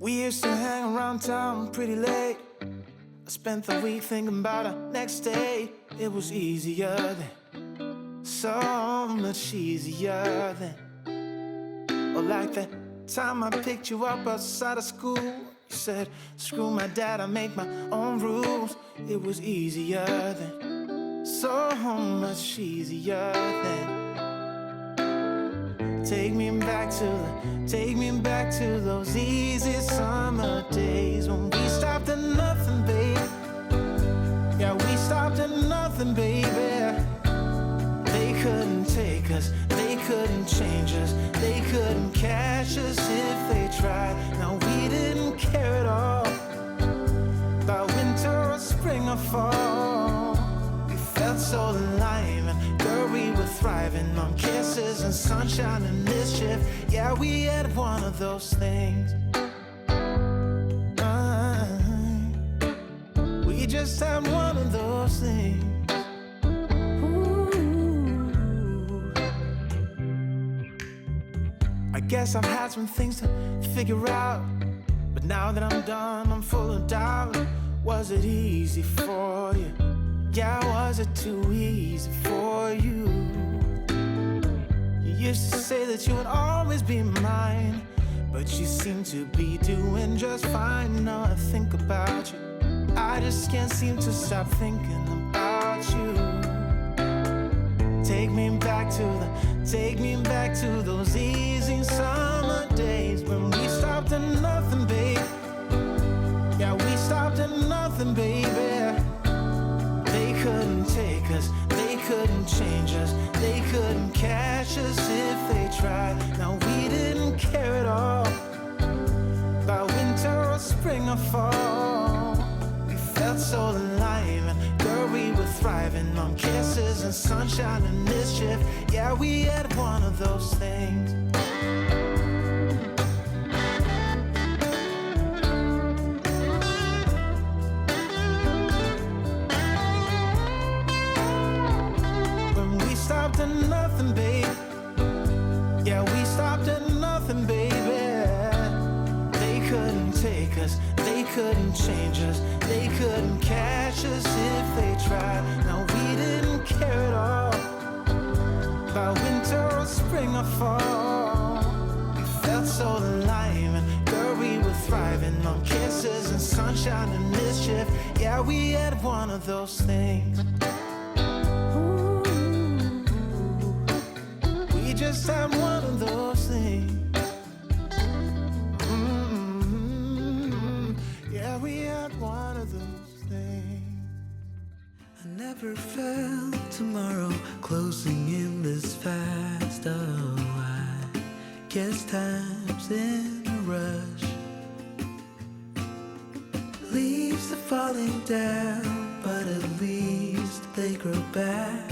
We used to hang around town pretty late. I spent the week thinking about our next date. It was easier then, so much easier then. Or like that time I picked you up outside of school. You said, screw my dad, I make my own rules. It was easier then, so much easier then. Take me back to those easy summer days when we stopped at nothing, baby. Yeah, we stopped at nothing, baby. They couldn't take us, they couldn't change us, they couldn't catch us if they tried. Now we didn't care at all about winter or spring or fall. We felt so alive, and girl, we were thriving on kisses and sunshine and mischief. Yeah, we had one of those things. We just had one of those things. I guess I've had some things to figure out, but now that I'm done, I'm full of doubt. Was it easy for you? Yeah, was it too easy for you? You used to say that you would always be mine, but you seem to be doing just fine. Now I think about you, I just can't seem to stop thinking about you. Take me back to those easy summer days when we stopped at nothing, babe. Yeah, we stopped at nothing, baby. They couldn't take us, they couldn't change us, they couldn't catch us if they tried. Now we didn't care at all about winter or spring or fall. We felt so alive, and girl, we were thriving on kisses and sunshine and mischief. Yeah, we had one of those things. When we stopped at nothing, baby. Yeah, we stopped at nothing, baby. They couldn't take us, they couldn't change us, they couldn't catch us if they tried. Now we didn't care at all about winter or spring or fall. We felt so alive, and girl, we were thriving on kisses and sunshine and mischief. Yeah, we had one of those things. We just had one of those things. Yeah, we had one of those things. I never felt tomorrow closing in this fast. Oh, I guess time's in a rush. Leaves are falling down, but at least they grow back.